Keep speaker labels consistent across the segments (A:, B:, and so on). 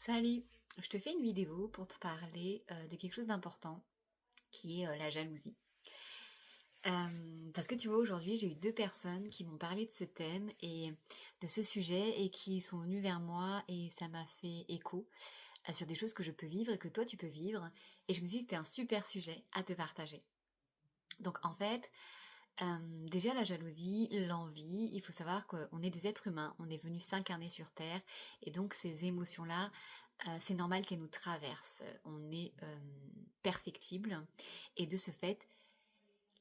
A: Salut, je te fais une vidéo pour te parler de quelque chose d'important qui est la jalousie. Parce que tu vois, aujourd'hui, j'ai eu deux personnes qui m'ont parlé de ce thème et de ce sujet et qui sont venues vers moi et ça m'a fait écho sur des choses que je peux vivre et que toi tu peux vivre. Et je me suis dit que c'était un super sujet à te partager. Donc en fait, déjà la jalousie, l'envie, il faut savoir qu'on est des êtres humains, on est venus s'incarner sur Terre, et donc ces émotions-là, c'est normal qu'elles nous traversent. On est perfectible, et de ce fait,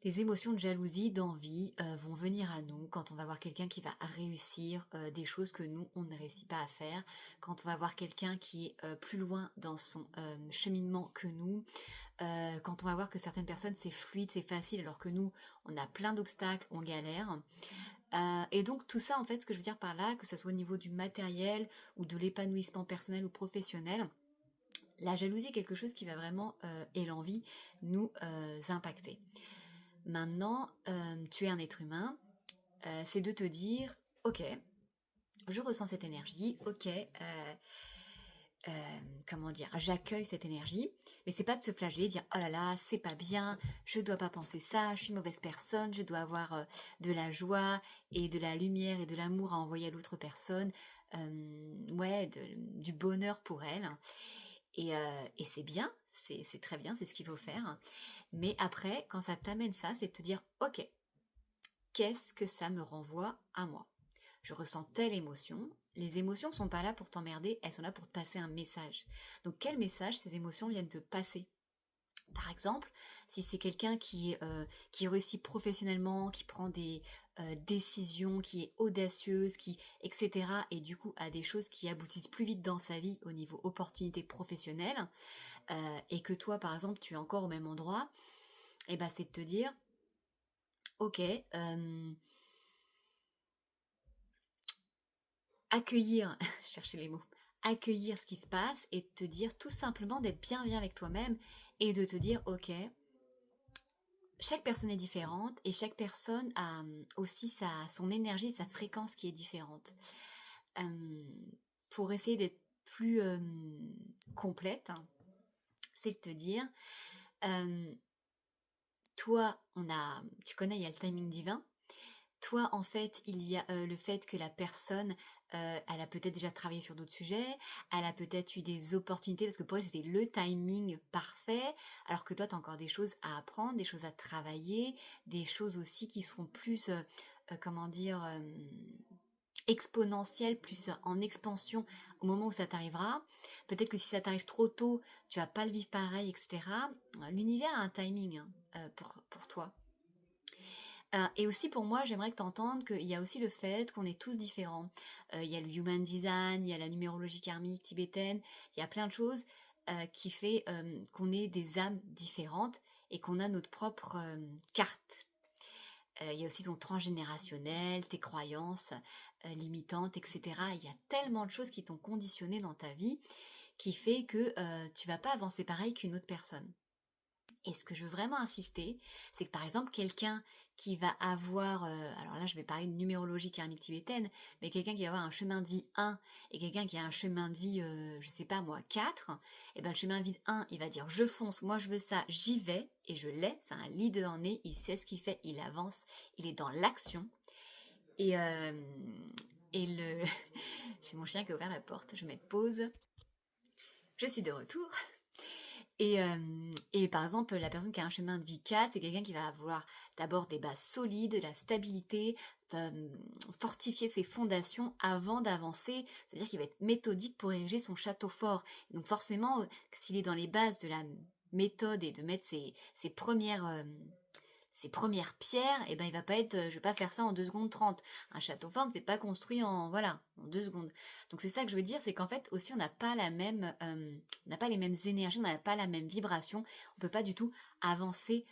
A: les émotions de jalousie, d'envie vont venir à nous quand on va voir quelqu'un qui va réussir des choses que nous, on ne réussit pas à faire, quand on va voir quelqu'un qui est plus loin dans son cheminement que nous, quand on va voir que certaines personnes c'est fluide, c'est facile, alors que nous on a plein d'obstacles, on galère. Et donc tout ça en fait, ce que je veux dire par là, que ce soit au niveau du matériel ou de l'épanouissement personnel ou professionnel, la jalousie est quelque chose qui va vraiment, et l'envie, nous impacter. Maintenant, tu es un être humain, c'est de te dire, ok, je ressens cette énergie, ok, comment dire, j'accueille cette énergie, mais c'est pas de se flageller, dire oh là là, c'est pas bien, je dois pas penser ça, je suis une mauvaise personne, je dois avoir de la joie et de la lumière et de l'amour à envoyer à l'autre personne, ouais, du bonheur pour elle. Et c'est bien, c'est très bien, c'est ce qu'il faut faire. Mais après, quand ça t'amène ça, c'est de te dire ok, qu'est-ce que ça me renvoie à moi? Je ressens telle émotion. Les émotions sont pas là pour t'emmerder, elles sont là pour te passer un message. Donc quel message ces émotions viennent te passer? Par exemple, si c'est quelqu'un qui réussit professionnellement, qui prend des décisions, qui est audacieuse, etc., et du coup a des choses qui aboutissent plus vite dans sa vie au niveau opportunité professionnelle, et que toi, par exemple, tu es encore au même endroit, et ben c'est de te dire, ok, accueillir, chercher les mots, accueillir ce qui se passe et te dire tout simplement d'être bienveillant avec toi-même et de te dire, ok, chaque personne est différente et chaque personne a aussi son énergie, sa fréquence qui est différente. Euh, pour essayer d'être plus complète, hein, c'est de te dire, euh, toi, tu connais, il y a le timing divin. Toi, en fait, il y a le fait que la personne, elle a peut-être déjà travaillé sur d'autres sujets, elle a peut-être eu des opportunités, parce que pour elle, c'était le timing parfait, alors que toi, tu as encore des choses à apprendre, des choses à travailler, des choses aussi qui seront plus, comment dire, exponentielles, plus en expansion au moment où ça t'arrivera. Peut-être que si ça t'arrive trop tôt, tu vas pas le vivre pareil, etc. L'univers a un timing hein, pour toi. Et aussi pour moi, j'aimerais que tu entendes qu'il y a aussi le fait qu'on est tous différents. Il y a le human design, il y a la numérologie karmique tibétaine, il y a plein de choses qui fait qu'on est des âmes différentes et qu'on a notre propre carte. Il y a aussi ton transgénérationnel, tes croyances limitantes, etc. Il y a tellement de choses qui t'ont conditionné dans ta vie qui fait que tu vas pas avancer pareil qu'une autre personne. Et ce que je veux vraiment insister, c'est que par exemple, quelqu'un qui va avoir, alors là je vais parler de numérologie karmique tibétaine, mais quelqu'un qui va avoir un chemin de vie 1 et quelqu'un qui a un chemin de vie, je sais pas moi, 4, et ben le chemin de vie 1, il va dire je fonce, moi je veux ça, j'y vais, et je l'ai, c'est un leader né, il sait ce qu'il fait, il avance, il est dans l'action. Et, et le... J'ai mon chien qui a ouvert la porte, je vais mettre pause. Je suis de retour. Et par exemple, la personne qui a un chemin de vie 4, c'est quelqu'un qui va avoir d'abord des bases solides, de la stabilité, fortifier ses fondations avant d'avancer. C'est-à-dire qu'il va être méthodique pour ériger son château fort. Donc forcément, s'il est dans les bases de la méthode et de mettre ses premières pierres, et ben il va pas être, je vais pas faire ça en 2 secondes 30. Un château fort, c'est pas construit en 2 secondes. Donc c'est ça que je veux dire, c'est qu'en fait aussi on n'a pas on n'a pas les mêmes énergies, on n'a pas la même vibration, on peut pas du tout avancer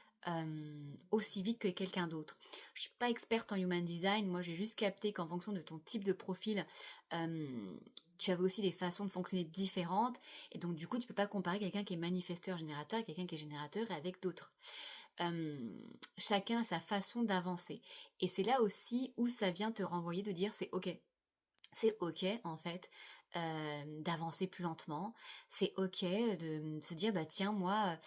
A: aussi vite que quelqu'un d'autre. Je suis pas experte en human design, moi j'ai juste capté qu'en fonction de ton type de profil, tu avais aussi des façons de fonctionner différentes, et donc du coup tu peux pas comparer quelqu'un qui est manifesteur générateur et quelqu'un qui est générateur et avec d'autres. Chacun a sa façon d'avancer. Et c'est là aussi où ça vient te renvoyer de dire c'est ok. C'est ok en fait d'avancer plus lentement. C'est ok de se dire bah tiens moi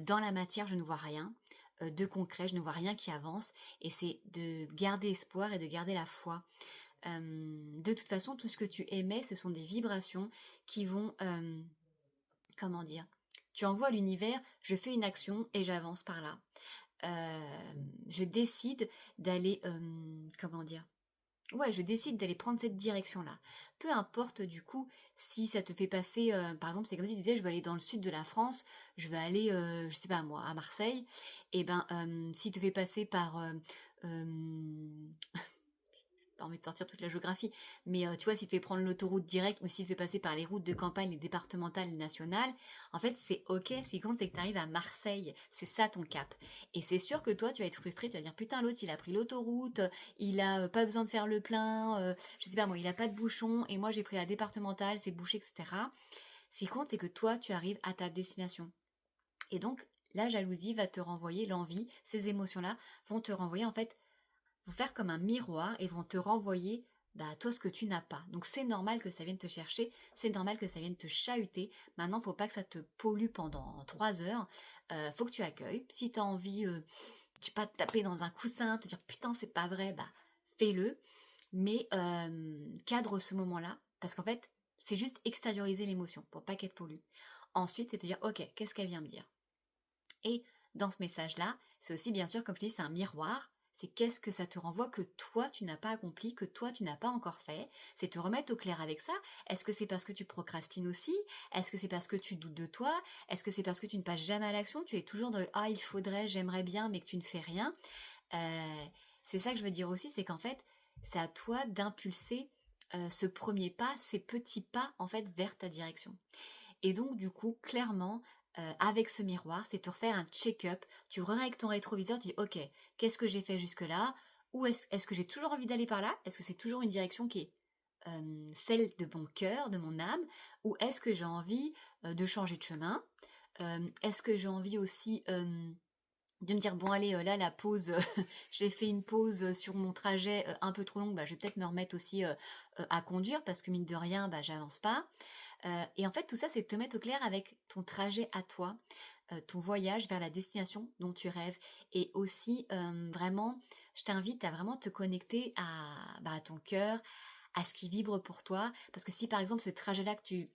A: dans la matière je ne vois rien de concret, je ne vois rien qui avance et c'est de garder espoir et de garder la foi. De toute façon tout ce que tu émets ce sont des vibrations qui vont comment dire? Tu envoies à l'univers, je fais une action et j'avance par là. Je décide d'aller comment dire? Ouais, je décide d'aller prendre cette direction-là. Peu importe du coup si ça te fait passer, par exemple, c'est comme si tu disais, je veux aller dans le sud de la France, je veux aller, je sais pas moi, à Marseille. Et ben, si te fait passer par, pas envie de sortir toute la géographie, mais tu vois, s'il te fait prendre l'autoroute directe ou s'il te fait passer par les routes de campagne, les départementales, les nationales, en fait, c'est ok. Ce qui compte, c'est que tu arrives à Marseille. C'est ça ton cap. Et c'est sûr que toi, tu vas être frustré. Tu vas dire, putain, l'autre, il a pris l'autoroute, il a pas besoin de faire le plein, je sais pas moi, il a pas de bouchon, et moi, j'ai pris la départementale, c'est bouché, etc. Ce qui compte, c'est que toi, tu arrives à ta destination. Et donc, la jalousie va te renvoyer l'envie, ces émotions-là vont te renvoyer en fait vont faire comme un miroir et vont te renvoyer bah, toi ce que tu n'as pas. Donc c'est normal que ça vienne te chercher, c'est normal que ça vienne te chahuter. Maintenant, faut pas que ça te pollue pendant 3 heures. Faut que tu accueilles. Si tu as envie, tu sais pas, te taper dans un coussin, te dire putain c'est pas vrai, bah fais-le. Mais cadre ce moment-là, parce qu'en fait, c'est juste extérioriser l'émotion pour pas qu'elle te pollue. Ensuite, c'est te dire ok, qu'est-ce qu'elle vient me dire? Et dans ce message-là, c'est aussi bien sûr, comme je dis, c'est un miroir. C'est qu'est-ce que ça te renvoie que toi, tu n'as pas accompli, que toi, tu n'as pas encore fait. C'est te remettre au clair avec ça. Est-ce que c'est parce que tu procrastines aussi? Est-ce que c'est parce que tu doutes de toi? Est-ce que c'est parce que tu ne passes jamais à l'action? Tu es toujours dans le ah, il faudrait, j'aimerais bien, mais que tu ne fais rien. Euh, c'est ça que je veux dire aussi, c'est qu'en fait, c'est à toi d'impulser ce premier pas, ces petits pas, en fait, vers ta direction. Et donc, du coup, clairement, avec ce miroir, c'est te refaire un check-up. Tu regardes avec ton rétroviseur, tu dis, ok, qu'est-ce que j'ai fait jusque-là? Ou est-ce que j'ai toujours envie d'aller par là? Est-ce que c'est toujours une direction qui est celle de mon cœur, de mon âme? Ou est-ce que j'ai envie de changer de chemin? Est-ce que j'ai envie aussi de me dire, bon allez, là la pause, j'ai fait une pause sur mon trajet un peu trop longue, bah, je vais peut-être me remettre aussi à conduire parce que mine de rien, bah, j'avance pas. Et en fait, tout ça, c'est de te mettre au clair avec ton trajet à toi, ton voyage vers la destination dont tu rêves. Et aussi, vraiment, je t'invite à vraiment te connecter à ton cœur, à ce qui vibre pour toi. Parce que si par exemple ce trajet-là que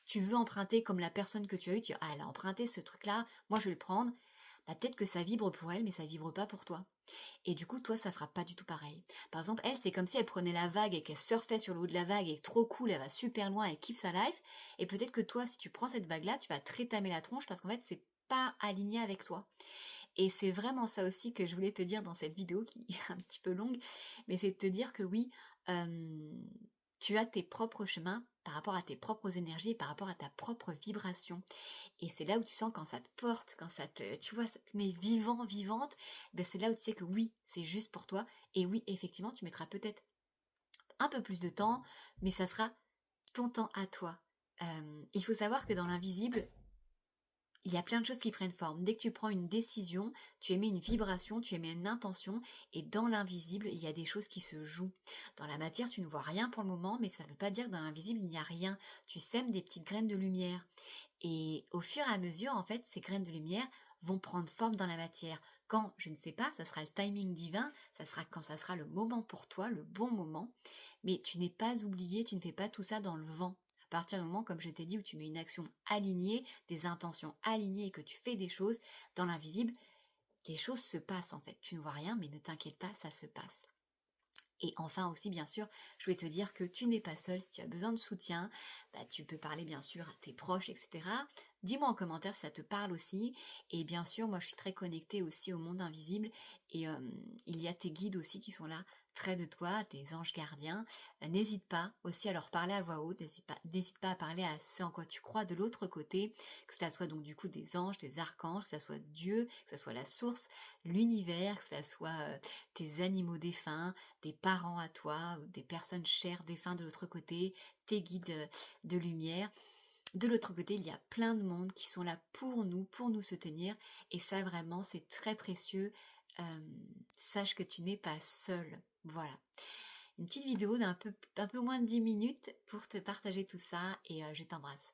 A: tu veux emprunter comme la personne que tu as eue, tu dis, ah, elle a emprunté ce truc-là, moi je vais le prendre, bah, peut-être que ça vibre pour elle, mais ça vibre pas pour toi. Et du coup, toi, ça fera pas du tout pareil. Par exemple, elle, c'est comme si elle prenait la vague et qu'elle surfait sur le haut de la vague et trop cool, elle va super loin, elle kiffe sa life. Et peut-être que toi, si tu prends cette vague-là, tu vas te rétamer la tronche parce qu'en fait, c'est pas aligné avec toi. Et c'est vraiment ça aussi que je voulais te dire dans cette vidéo qui est un petit peu longue, mais c'est de te dire que oui, euh, tu as tes propres chemins par rapport à tes propres énergies, par rapport à ta propre vibration. Et c'est là où tu sens quand ça te porte, quand ça te, tu vois, ça te met vivant, vivante, ben c'est là où tu sais que oui, c'est juste pour toi. Et oui, effectivement, tu mettras peut-être un peu plus de temps, mais ça sera ton temps à toi. Il faut savoir que dans l'invisible, il y a plein de choses qui prennent forme. Dès que tu prends une décision, tu émets une vibration, tu émets une intention, et dans l'invisible, il y a des choses qui se jouent. Dans la matière, tu ne vois rien pour le moment, mais ça ne veut pas dire que dans l'invisible, il n'y a rien. Tu sèmes des petites graines de lumière. Et au fur et à mesure, en fait, ces graines de lumière vont prendre forme dans la matière. Quand, je ne sais pas, ça sera le timing divin, ça sera quand ça sera le moment pour toi, le bon moment. Mais tu n'es pas oublié, tu ne fais pas tout ça dans le vent. À partir du moment, comme je t'ai dit, où tu mets une action alignée, des intentions alignées et que tu fais des choses dans l'invisible, les choses se passent en fait. Tu ne vois rien, mais ne t'inquiète pas, ça se passe. Et enfin aussi, bien sûr, je voulais te dire que tu n'es pas seul. Si tu as besoin de soutien, bah, tu peux parler bien sûr à tes proches, etc. Dis-moi en commentaire si ça te parle aussi. Et bien sûr, moi je suis très connectée aussi au monde invisible. Et il y a tes guides aussi qui sont là près de toi, tes anges gardiens. N'hésite pas aussi à leur parler à voix haute. N'hésite pas à parler à ceux en quoi tu crois de l'autre côté. Que ce soit donc du coup des anges, des archanges, que ce soit Dieu, que ce soit la source, l'univers, que ce soit tes animaux défunts, des parents à toi, ou des personnes chères défunts de l'autre côté, tes guides de lumière. De l'autre côté, il y a plein de monde qui sont là pour nous soutenir. Et ça, vraiment, c'est très précieux. Sache que tu n'es pas seul. Voilà. une petite vidéo un peu moins de 10 minutes pour te partager tout ça et je t'embrasse.